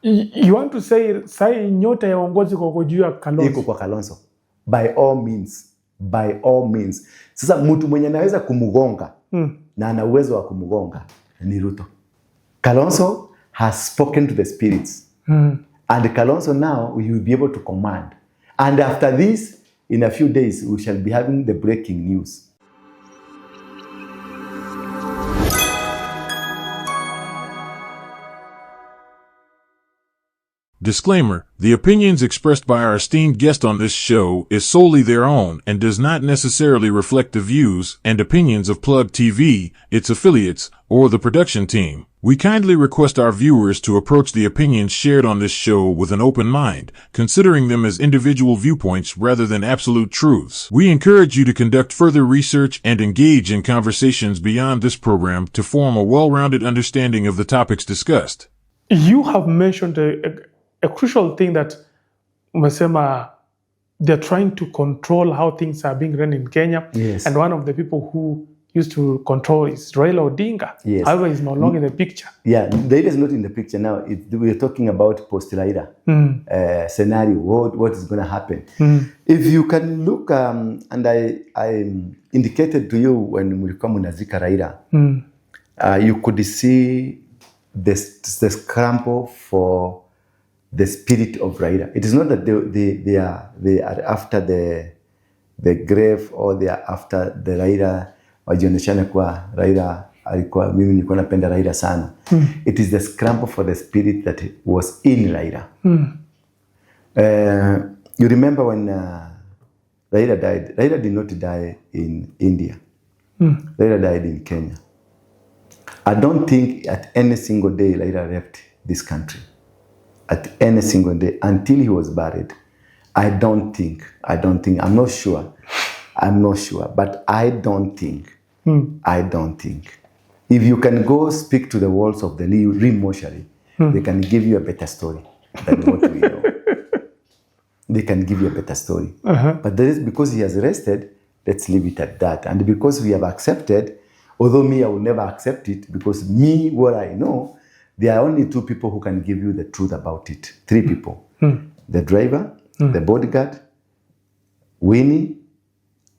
You want to say sai nyota ya uongozi kwa kujua Kalonzo? Iko kwa Kalonzo. By all means. Sasa mtu mwenye anaweza kumugonga na ana uwezo wa kumugonga ni Ruto. Kalonzo has spoken to the spirits. And Kalonzo now will be able to command. And after this, in a few days, we shall be having the breaking news. Disclaimer: the opinions expressed by our esteemed guest on this show is solely their own and does not necessarily reflect the views and opinions of Plug TV, its affiliates, or the production team. We kindly request our viewers to approach the opinions shared on this show with an open mind, considering them as individual viewpoints rather than absolute truths. We encourage you to conduct further research and engage in conversations beyond this program to form a well-rounded understanding of the topics discussed. You have mentioned a crucial thing that umesema they're trying to control how things are being run in Kenya. Yes. And one of the people who used to control is Raila Odinga. Yes. However, he's no longer in the picture. Yeah, Raila is not in the picture now. We're talking about post-Raila scenario. What is going to happen? If you can look, and I indicated to you when we come Nazika Raila, you could see the scramble for the spirit of Raila. It is not that they are after the grave or they are after the Raila. Wajioneshana kwa Raila alikuwa, mimi nilikuwa napenda Raila sana. It is the scramble for the spirit that was in Raila. You remember when Raila died? Raila did not die in India. Raila died in Kenya. I don't think at any single day Raila left this country. At any single day until he was buried. I don't think. I'm not sure, but I don't think. If you can go speak to the walls of the Rim mortuary, they can give you a better story than what we know. They can give you a better story. But that is because he has rested, let's leave it at that. And because we have accepted, although me, I will never accept it, because me, what I know, there are only two people who can give you the truth about it. Three people. The driver, the bodyguard, Winnie,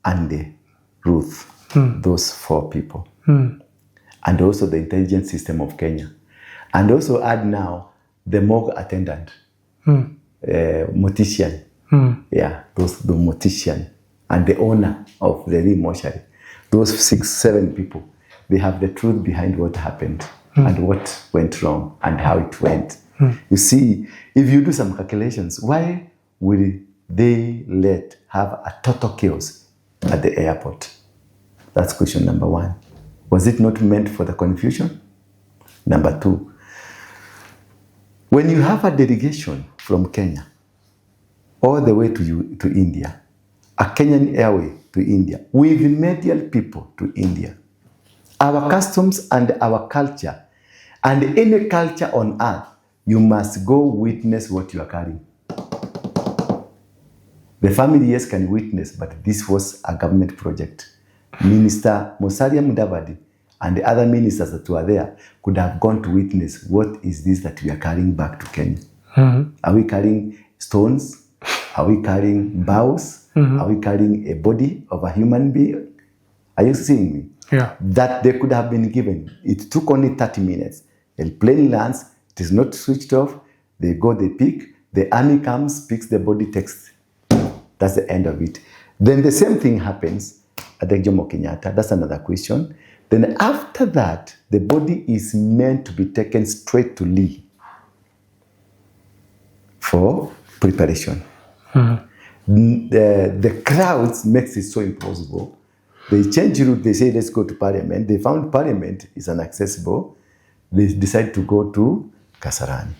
and Ruth. Those four people. And also the intelligence system of Kenya. And also add now the morgue attendant, mortician. Yeah, the mortician. And the owner of the mortuary. Those 6-7 people, they have the truth behind what happened. And what went wrong and how it went. You see, if you do some calculations, why will they have a total chaos at the airport? That's question number one. Was it not meant for the confusion? Number two, when you have a delegation from Kenya all the way to India, a Kenyan airway to India, with medial people to India, our customs and our culture, and any culture on earth, you must go witness what you are carrying. The family, yes, can witness, but this was a government project. Minister Musalia Mudavadi and the other ministers that were there could have gone to witness what is this that we are carrying back to Kenya. Are we carrying stones? Are we carrying boughs? Are we carrying a body of a human being? Are you seeing me? Yeah. That they could have been given. It took only 30 minutes. The plane lands, it is not switched off. They go, they pick. The army comes, picks the body, takes. That's the end of it. Then the same thing happens at the Jomo Kenyatta. That's another question. Then after that, the body is meant to be taken straight to Lee for preparation. The crowds makes it so impossible. They change route. They say, let's go to Parliament. They found Parliament is inaccessible. They decide to go to Kasarani.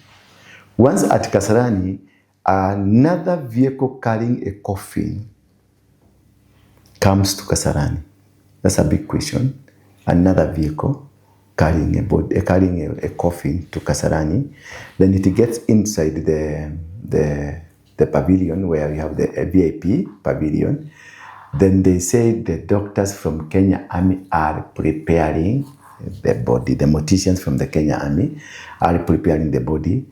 Once at Kasarani, another vehicle carrying a coffin comes to Kasarani. That's a big question. Another vehicle carrying a coffin to Kasarani. Then it gets inside the pavilion where we have the VIP pavilion. Then they say the doctors from Kenya Army are preparing the body. The morticians from the Kenya Army are preparing the body.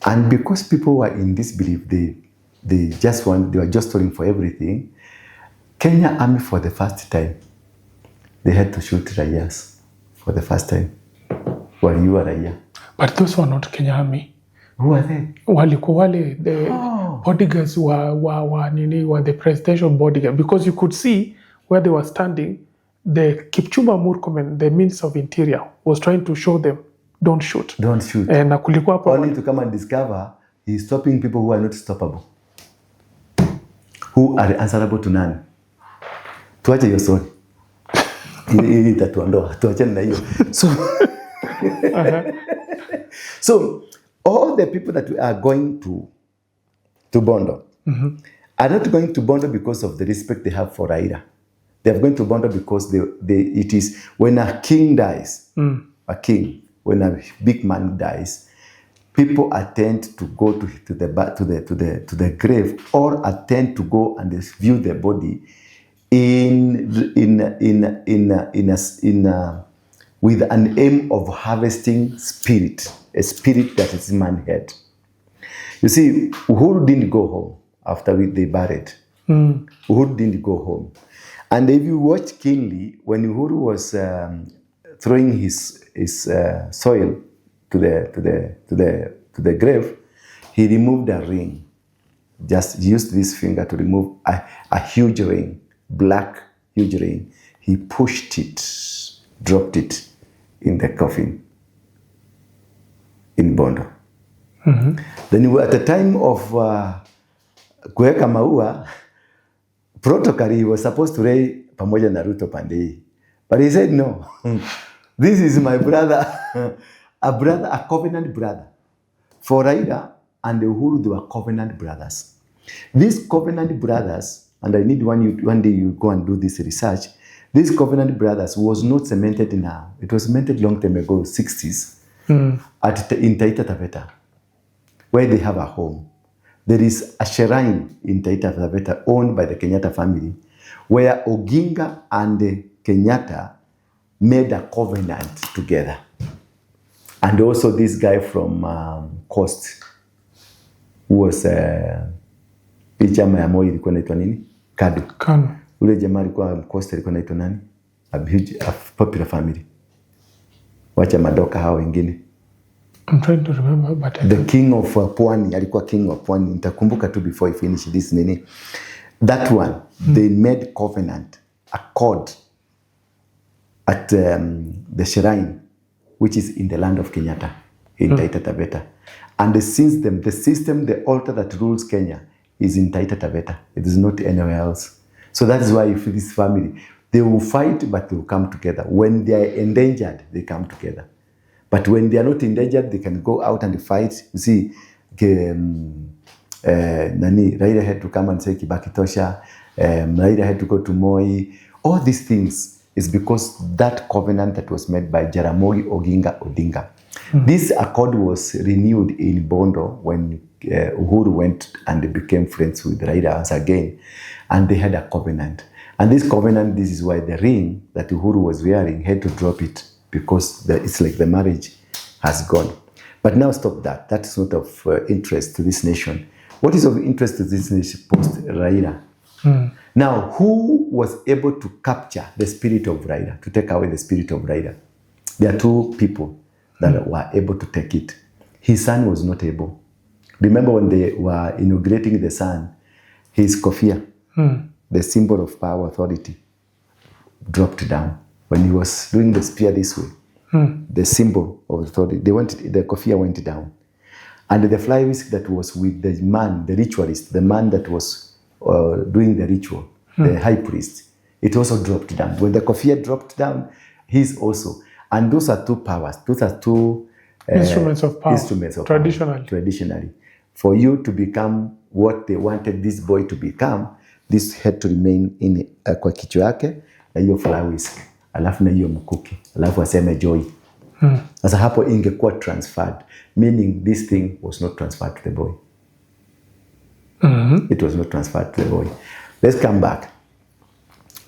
And because people were in this belief, they were just calling for everything. Kenya Army, for the first time, they had to shoot Rayas for the first time. Waliua Raya. But those were not Kenya Army. Who are they? Walikuwa wale, the bodyguards were the presidential bodyguard, because you could see where they were standing. The Kipchumba Murkomen, the Minister of Interior, was trying to show them, don't shoot. Don't shoot. Na kulikuwa hapo only to come and discover he's stopping people who are not stoppable. Who are answerable to none. Tuache hiyo story. Hii itatuondoa. Tuachane na hiyo. So all the people that are going to Bondo are not going to Bondo because of the respect they have for Raila. They are going to Bondo because it is when a king dies, when a big man dies, people attend to go to the grave, or attend to go and view the body with an aim of harvesting spirit, a spirit that is in man's head. You see, Uhuru didn't go home after they buried. Uhuru didn't go home. And if you watch keenly, when Uhuru was throwing his soil to the grave, he removed a ring. Just used this finger to remove a huge ring, black huge ring. He pushed it, dropped it in the coffin in Bondo. Then at the time of kuweka maua, protocol, he was supposed to lay pamoja na Ruto pande. But he said, no, this is my brother, a covenant brother. For Raila and Uhuru, they were covenant brothers. These covenant brothers, and I need one day you go and do this research, these covenant brothers was not cemented now. It was cemented long time ago, 60s, in Taita Taveta, where they have a home. There is a shrine in Taita Taveta owned by the Kenyatta family, where Oginga and Kenyatta made a covenant together. And also this guy from Coast, who was chama ya Moi ilikuwa inaitwa nini? Kanu. Ule jamaa alikuwa Coast alikuwa inaitwa nani? A popular family. Wacha madoka hao wengine. I'm trying to remember, but the king of Pwani, alikuwa king of Pwani. Nitakumbuka tu before I finish this nini. That one, they made covenant, accord at the shrine, which is in the land of Kenyatta, in Taita Taveta. And the system, the altar that rules Kenya is in Taita Taveta. It is not anywhere else. So that is why you feel this family, they will fight, but they will come together. When they are endangered, they come together. But when they are not endangered, they can go out and fight. You see, Raila had to come and say Kibaki Tosha. Raila had to go to Moi. All these things is because that covenant that was made by Jaramogi Oginga Odinga. This accord was renewed in Bondo when Uhuru went and became friends with Raila once again. And they had a covenant. And this covenant, this is why the ring that Uhuru was wearing had to drop it, because it's like the marriage has gone. But now stop that. That's not of interest to this nation. What is of interest to this nation post-Raila? Now, who was able to capture the spirit of Raila, to take away the spirit of Raila? There are two people that were able to take it. His son was not able. Remember when they were inaugurating the son, his kofia, the symbol of power, authority, dropped down. When he was doing the spear this way, the symbol of authority, the kofia went down. And the fly whisk that was with the man, the ritualist, the man that was doing the ritual, the high priest, it also dropped down. When the kofia dropped down, his also. And those are two powers. Those are two instruments of power. Traditionally. For you to become what they wanted this boy to become, this had to remain in kwa kichwa yake na hiyo fly whisk, alafu na hiyo mkuki, alafu aseme joy. Sasa hapo ingekuwa transferred, meaning this thing was not transferred to the boy. It was not transferred to the boy. Let's come back.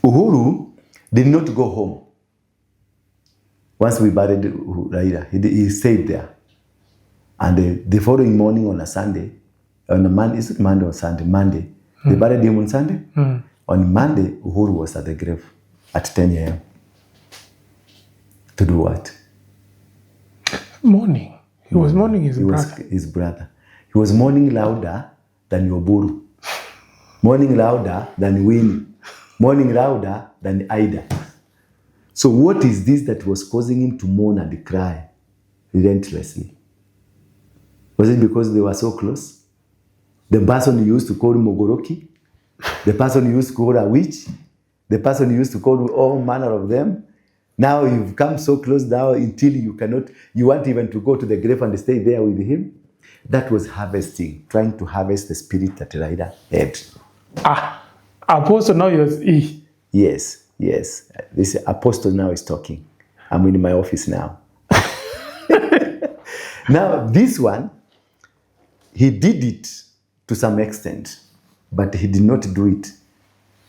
Uhuru did not go home. Once we buried Raila, he stayed there. And the following morning on a Sunday, on a Monday, is it Monday or Sunday? Monday. They buried him on Sunday. On Monday, Uhuru was at the grave at 10 a.m. To do what? Mourning. He was mourning his brother. Was his brother. He was mourning louder than Yoburu. Mourning louder than Winnie. Mourning louder than Ida. So what is this that was causing him to mourn and cry relentlessly? Was it because they were so close? The person you used to call Mogoroki? The person you used to call a witch? The person you used to call all manner of them? Now you've come so close now until you want even to go to the grave and stay there with him? That was harvesting, trying to harvest the spirit that Raila had. Apostle now is E. Yes. This apostle now is talking. I'm in my office now. Now, this one, he did it to some extent, but he did not do it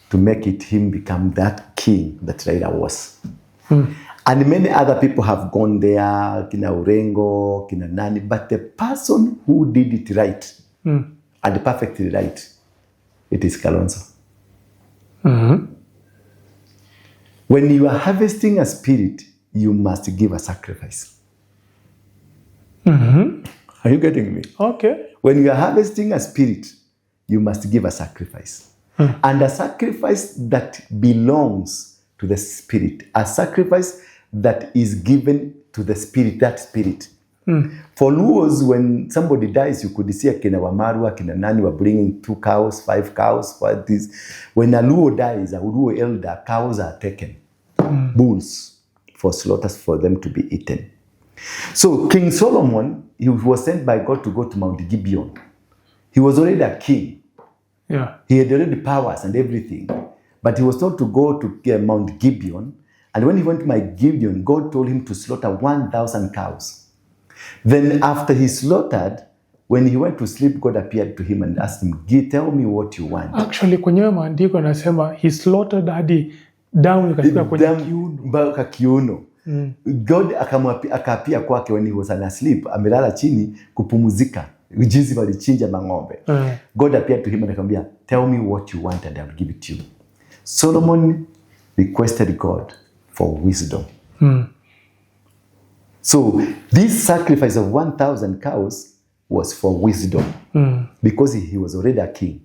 to make it him become that king that Raila was. And many other people have gone there, Kina Urengo, Kina Nani, but the person who did it right, and perfectly right, it is Kalonzo. When you are harvesting a spirit, you must give a sacrifice. Are you getting me? Okay. When you are harvesting a spirit, you must give a sacrifice. And a sacrifice that belongs to the spirit. A sacrifice that is given to the spirit, that spirit. For Luos, when somebody dies, you could see a Kina Wamaru, a Kina Nani were bringing 2 cows, 5 cows, what this. When a Luo dies, a Luo elder, cows are taken. Bulls for slaughters for them to be eaten. So King Solomon, he was sent by God to go to Mount Gibeon. He was already a king. Yeah. He had already powers and everything. But he was told to go to Mount Gibeon. And when he went to Mount Gibeon, God told him to slaughter 1,000 cows. Then after he slaughtered, when he went to sleep, God appeared to him and asked him, tell me what you want. Actually, kwenye maandiko anasema he slaughtered hadi damu ikafika kwenye kiuno. Mpaka kiuno. God akaapia kwake when he was asleep, amelala chini kupumuzika. Jinsi walichinja mang'ombe. God appeared to him and akamwambia, tell me what you want and I will give it to you. Solomon requested God for wisdom. So this sacrifice of 1,000 cows was for wisdom. Because he was already a king.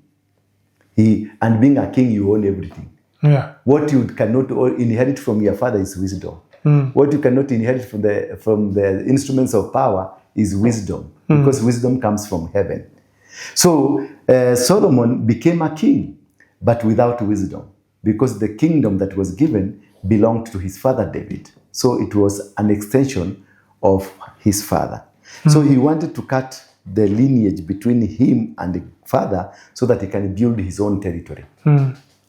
And being a king, you own everything. Yeah. What you cannot inherit from your father is wisdom. What you cannot inherit from the instruments of power is wisdom. Because wisdom comes from heaven. So Solomon became a king, but without wisdom. Because the kingdom that was given belonged to his father David. So it was an extension of his father. So he wanted to cut the lineage between him and the father so that he can build his own territory.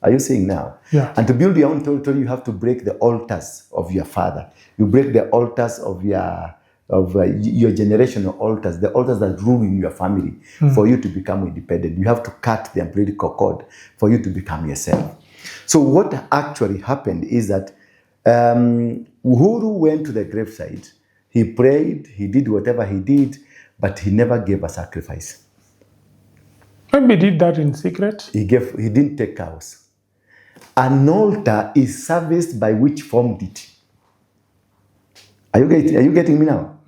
Are you seeing now? Yeah. And to build your own territory, you have to break the altars of your father. You break the altars of your generational altars, the altars that rule in your family, for you to become independent. You have to cut the umbilical cord for you to become yourself. So what actually happened is that Uhuru went to the graveside. He prayed, he did whatever he did, but he never gave a sacrifice. Maybe he did that in secret. He didn't take cows. An altar is serviced by which formed it. Are you getting me now?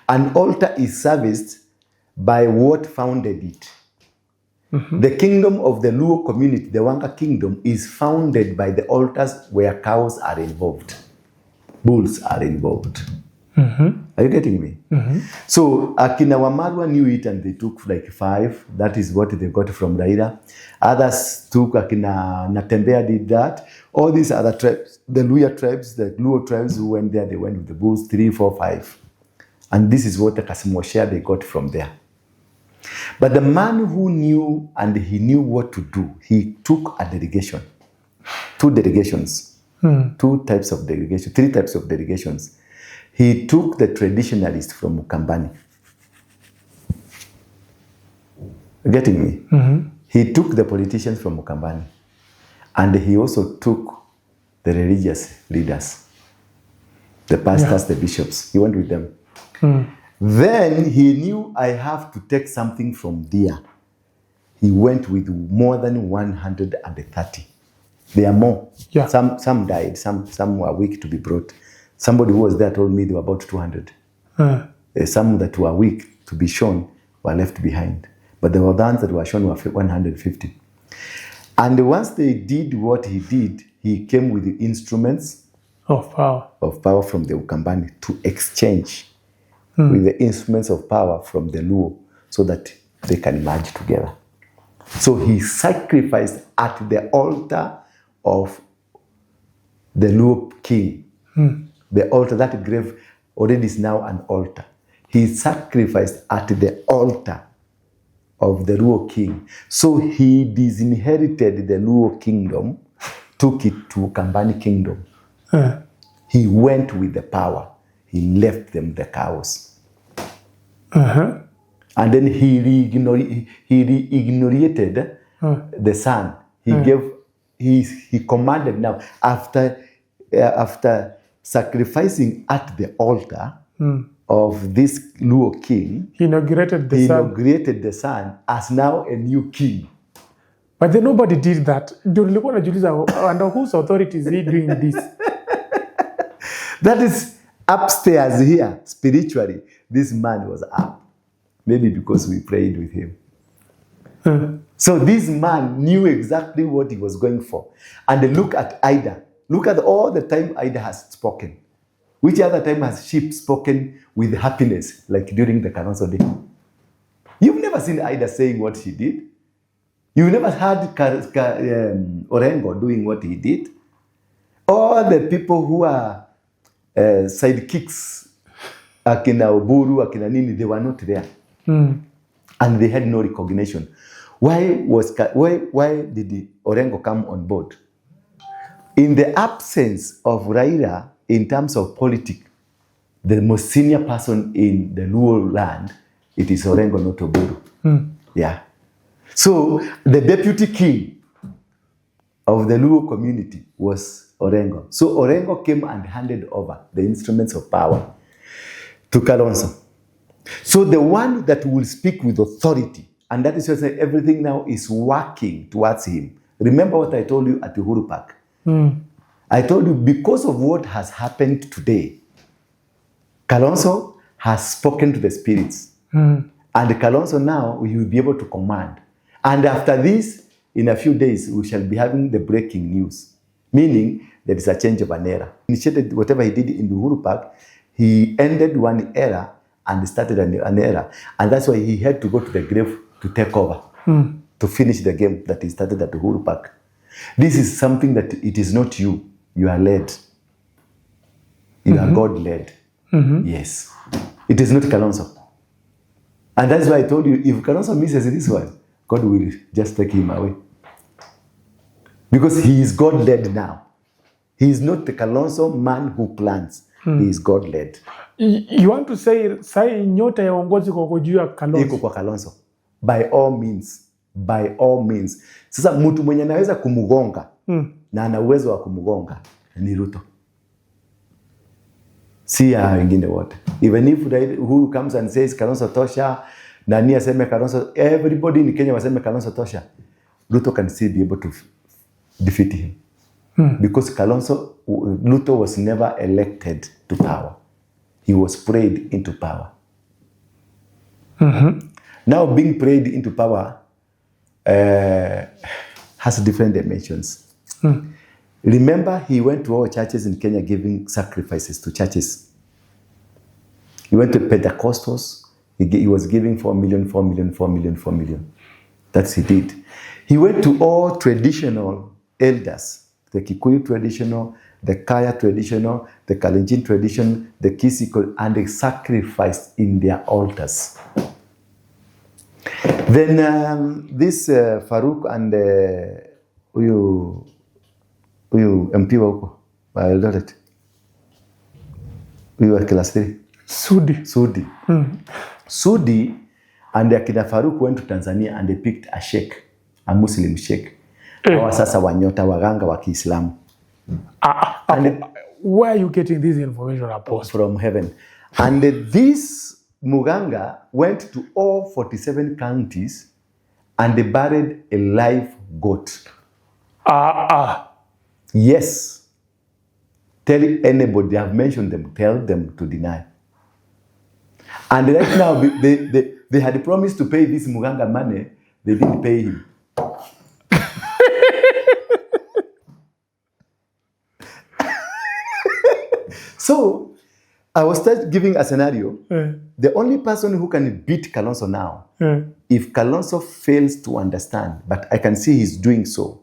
An altar is serviced by what founded it. The kingdom of the Luo community, the Wanga kingdom, is founded by the altars where cows are involved. Bulls are involved. Are you getting me? So Akina Wamarwa knew it and they took like 5. That is what they got from Raila. Others took, Akina Natembea did that. All these other tribes, the Luo tribes who went there, they went with the bulls 3, 4, 5. And this is what the Kasimoshia they got from there. But the man who knew and he knew what to do, he took a delegation. 2 delegations. 2 types of delegation, 3 types of delegations. He took the traditionalists from Mukambani. Getting me? He took the politicians from Mukambani. And he also took the religious leaders, the pastors, the bishops. He went with them. Then he knew I have to take something from there. He went with more than 130. There are more. Yeah. Some died. Some were weak to be brought. Somebody who was there told me there were about 200. Some that were weak to be shown were left behind. But the ones that were shown were 150. And once they did what he did, he came with the instruments Of power. from the Ukambani to exchange with the instruments of power from the Luo so that they can merge together. So he sacrificed at the altar of the Luo king. The altar, that grave already is now an altar. He sacrificed at the altar of the Luo king. So he disinherited the Luo kingdom, took it to Ukambani kingdom. He went with the power. He left them the cows. And then he re-ignorated the sun. He commanded now, after sacrificing at the altar of this Luo king, He inaugurated the sun. As now a new king. But then nobody did that. Ndio nilikuwa najiuliza, under whose authority is he doing this? That is upstairs here, spiritually. This man was up. Maybe because we prayed with him. So this man knew exactly what he was going for. And look at Ida. Look at all the time Ida has spoken. Which other time has she spoken with happiness, like during the Kalonzo day? You've never seen Ida saying what she did. You've never heard Orengo doing what he did. All the people who are sidekicks, Akina Oburu, Akina Nini, they were not there. And they had no recognition. Why did Orengo come on board? In the absence of Raila, in terms of politics, the most senior person in the Luo land, it is Orengo, not Oburu. Yeah. So the deputy king of the Luo community was Orengo. So Orengo came and handed over the instruments of power to Kalonzo. So the one that will speak with authority, and that is why everything now is working towards him. Remember what I told you at the Uhuru Park? I told you, because of what has happened today, Kalonzo has spoken to the spirits. And Kalonzo now will be able to command. And after this, in a few days, we shall be having the breaking news. Meaning, there is a change of an era. Initiated whatever he did in the Uhuru Park, he ended one era and started an era. And that's why he had to go to the grave to take over, to finish the game that he started at the Uhuru Park. This is something that it is not you. You are led. You are God-led. Yes. It is not Kalonzo. And that's why I told you, if Kalonzo misses this one, God will just take him away. Because he is God-led now. He is not the Kalonzo man who plans. He is God-led. You want to say, sai nyota ya uongozi kwa kujua Kalonzo? Iko kwa Kalonzo. By all means. By all means. Sasa mtu mwenye anaweza kumugonga na ana uwezo wa kumugonga ni Ruto. Si ya wengine wote. Even if who comes and says Kalonzo tosha, nani aseme Kalonzo, everybody in Kenya waseme Kalonzo tosha, Ruto can still be able to defeat him. Because Ruto was never elected to power. He was prayed into power. Now being prayed into power has different dimensions. Remember, he went to all churches in Kenya giving sacrifices to churches. He went to Pentecostals. He was giving 4 million, 4 million, 4 million, 4 million. That's he did. He went to all traditional elders, the Kikuyu traditional, the Kaya traditional, the Kalenjin tradition, the Kisiko, and they sacrificed in their altars. Then this Farouk and uyu MP wa huko Eldoret, uyu wa class 3 Sudi and akina Farouk went to Tanzania and they picked a sheikh, a Muslim sheikh. Hawa sasa wanyota waganga wa Kiislamu. Where are you getting this information, Apostle? From heaven. And this Muganga went to all 47 counties and they buried a live goat. Yes. Tell anybody, I've mentioned them, tell them to deny. And right now, they had promised to pay this Muganga money, they didn't pay him. So, I was giving a scenario. The only person who can beat Kalonzo now, if Kalonzo fails to understand, but I can see he's doing so,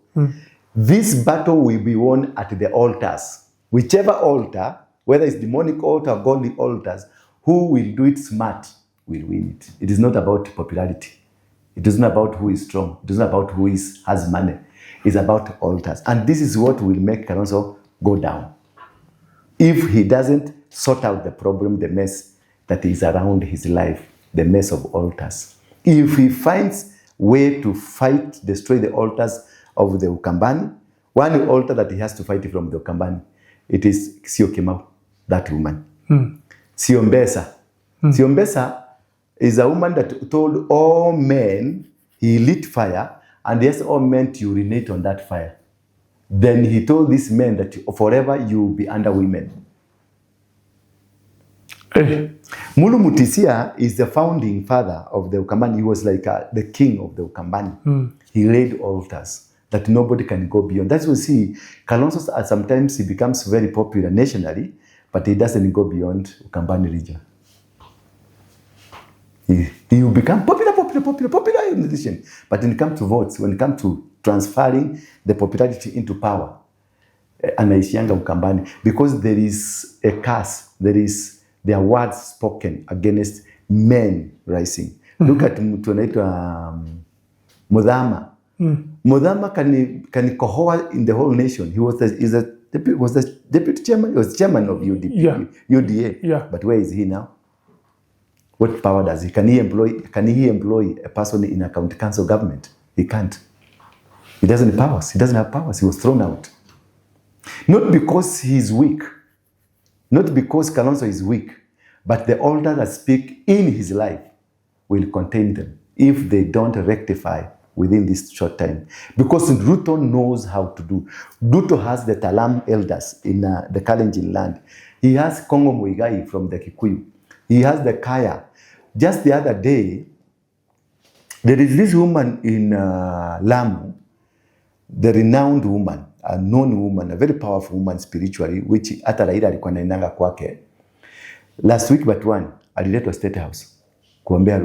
this battle will be won at the altars. Whichever altar, whether it's demonic altar or godly altars, who will do it smart will win it. It is not about popularity. It is not about who is strong. It is not about who has money. It's about altars. And this is what will make Kalonzo go down. If he doesn't sort out the problem, the mess that is around his life, the mess of altars. If he finds way to fight, destroy the altars of the Ukambani, one altar that he has to fight from the Ukambani, it is Sio Kimau, that woman. Sio MPESA. Sio MPESA is a woman that told all men, he lit fire, and yes, all men to urinate on that fire. Then he told these men that forever you will be under women. Mulu Mutisia is the founding father of the Ukambani. He was like the king of the Ukambani. He laid altars that nobody can go beyond. That's what we see. Kalonzo, sometimes he becomes very popular nationally, but he doesn't go beyond Ukambani region. He will become popular in the nation. But when it comes to votes, when it comes to transferring the popularity into power, anaishianga Ukambani, because there is a curse, there are words spoken against men rising. Look at mtu anaitwa Mudhama. Mudhama can kohoa in the whole nation. He was the deputy chairman. He was chairman of UDA. Yeah. But where is he now? What power does he? Can he employ a person in a county council government? He can't. He doesn't have powers. He doesn't have powers. He was thrown out. Not because he's weak. Not because Kalonzo is weak. But the altars that speak in his life will contain them if they don't rectify within this short time. Because Ruto knows how to do. Ruto has the Talam elders in the Kalenjin land. He has Kongo Muigai from the Kikuyu. He has the Kaya. Just the other day, there is this woman in Lamu, the renowned woman, a known woman, a very powerful woman spiritually, which hata Raila alikuwa anaendanga kwake. Last week but one, aliletwa State House kuombea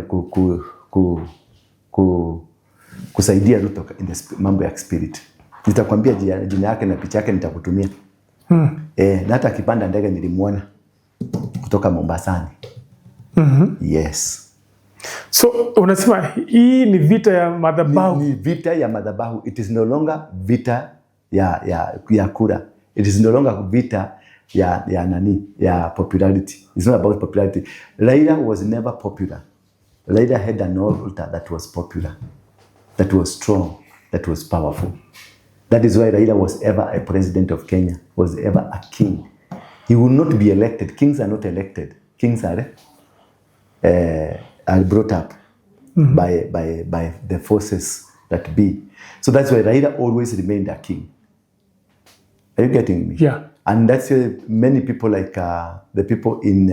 kusaidia Ruto in the mambo ya spirit. Nitakwambia jina yake na picha yake nitakutumia. Na hata akipanda ndege nilimuona kutoka Mombasani. Yes. So unasema hii ni vita ya madhabahu. Ni vita ya madhabahu. It is no longer vita ya kura. It is no longer vita ya popularity. It's not about popularity. Raila was never popular. Raila had an altar that was popular, that was strong, that was powerful. That is why Raila was ever a president of Kenya, was ever a king. He will not be elected. Kings are not elected. Kings are brought up by the forces that be. So that's why Raila always remained a king. Are you getting me? Yeah. And that's why many people like the people in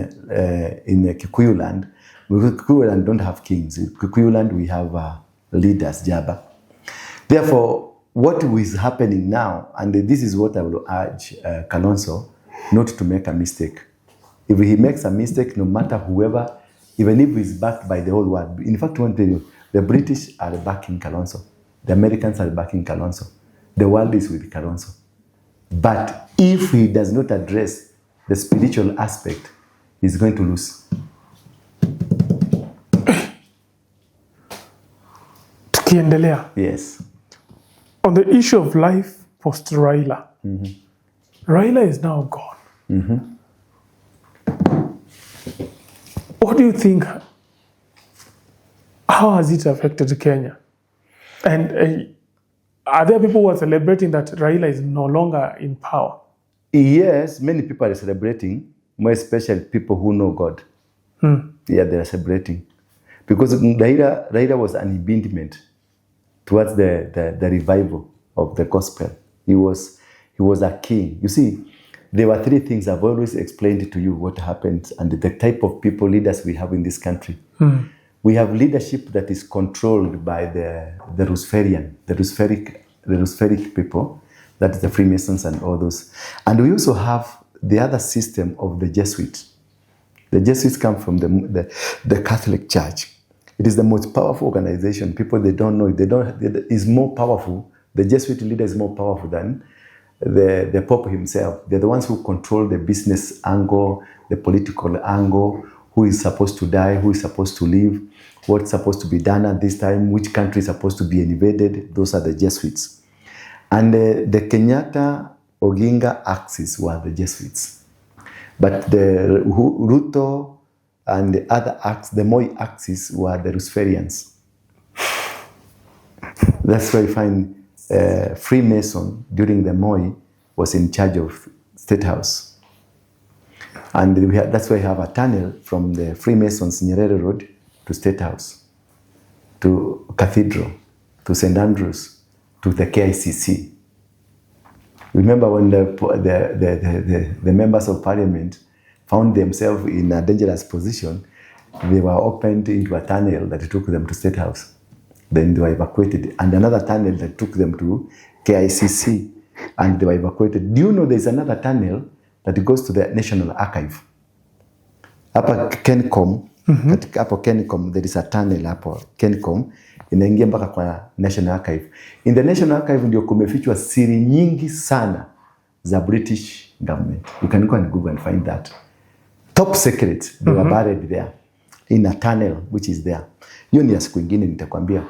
Kikuyu land, because Kikuyu land don't have kings. In Kikuyu land we have leaders, Jaba. Therefore, what is happening now, and this is what I will urge Kalonzo, not to make a mistake. If he makes a mistake, no matter whoever, even if he's backed by the whole world. In fact, I want to tell you, the British are backing Kalonzo. The Americans are backing Kalonzo. The world is with Kalonzo. But if he does not address the spiritual aspect, he's going to lose. Tukiendelea. Yes. On the issue of life post-Raila, Raila is now gone. What do you think? How has it affected Kenya? And are there people who are celebrating that Raila is no longer in power? Yes, many people are celebrating, more especially people who know God. Yeah, they are celebrating. Because Raila was an impediment towards the revival of the gospel. He was a king. You see, there were three things I've always explained to you what happened and the type of people, leaders we have in this country. We have leadership that is controlled by the Luciferic people, that is the Freemasons and all those. And we also have the other system of the Jesuits. The Jesuits come from the Catholic Church. It is the most powerful organization. People, they don't know. Is more powerful. The Jesuit leader is more powerful than the Pope himself. They're the ones who control the business angle, the political angle, who is supposed to die, who is supposed to live, what's supposed to be done at this time, which country is supposed to be invaded. Those are the Jesuits. And the Kenyatta Oginga axis were the Jesuits. But the Ruto and the other axis, the Moi axis, were the Luciferians. That's why you find Freemason during the Moi was in charge of State House. And that's why we have a tunnel from the Freemasons Nyerere Road to State House, to Cathedral, to St. Andrews, to the KICC. Remember when the members of parliament found themselves in a dangerous position, they were opened into a tunnel that took them to State House. Then they were evacuated, and another tunnel that took them to KICC, and they were evacuated. Do you know there's another tunnel that goes to the National Archive? Hapa Kencom, hapo Kencom, there is a tunnel hapo Kencom, inaingia mpaka kwa National Archive. In the National Archive ndio kumefichwa siri nyingi sana za British government. You can go and Google and find that. Top secrets, they were buried there in a tunnel which is there. Hiyo ni ya siku ingine nitakwambia.